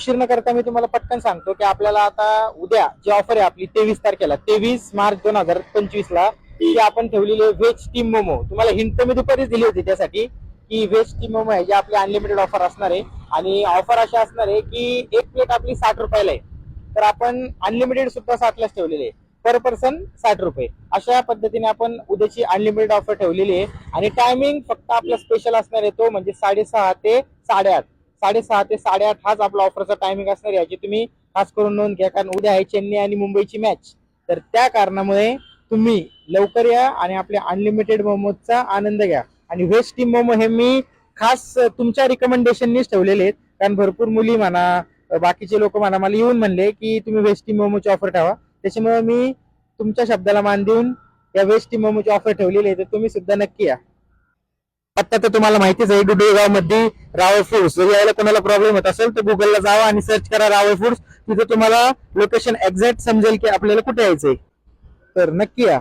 उशीर न करता मी तुम्हाला पटकन सांगतो की आपल्याला आता उद्या जी ऑफर आहे आपली 23 तारखेला 23 मार्च 2025 ला ती आपण ठेवलेली आहे व्हेज स्टीम मोमो. तुम्हाला हिंट तर मी दुपारीच दिली होती त्यासाठी की व्हेज स्टीम मोमो आहे जे आपली अनलिमिटेड ऑफर असणार आहे. आणि ऑफर अशी असणार आहे की एक प्लेट आपली 60 रुपयाला आहे, तर आपण अनलिमिटेड सुद्धा 60लाच ठेवलेली आहे. पर पर्सन 60 रुपये. अशा पद्धतीने आपण उद्याची अनलिमिटेड ऑफर ठेवलेली आहे. आणि टायमिंग फक्त आपला स्पेशल असणार आहे तो म्हणजे 6:30 ते 8:30. 6:30 ते 8:30 हाच आपला ऑफरचा टायमिंग असणार आहे. याची तुम्ही खास करून नोंद घ्या, कारण उद्या आहे चेन्नई आणि मुंबईची मॅच. तर त्या कारणामुळे तुम्ही लवकर या आणि आपल्या अनलिमिटेड मोमोजचा आनंद घ्या. आणि व्हेज स्टीम मोमो हे मी खास तुमच्या रिकमेंडेशननीच ठेवलेले आहेत, कारण भरपूर मुली म्हणा बाकीचे लोक म्हणा मला येऊन म्हणले की तुम्ही व्हेज स्टीम मोमोची ऑफर ठेवा. त्याच्यामुळे मी तुमच्या शब्दाला मान देऊन या व्हेज स्टीम मोमोची ऑफर ठेवलेली आहे. तर तुम्ही सुद्धा नक्की या. आता तर तुम्हाला माहितीच आहे डुडुळगाव मध्ये रावळ फूड्स. जर यायला कोणाला प्रॉब्लेम होत असेल तर गुगलला जावा आणि सर्च करा रावळ फूड्स. तिथे तुम्हाला लोकेशन एक्झॅक्ट समजेल की आपल्याला कुठे यायचंय. तर नक्की या.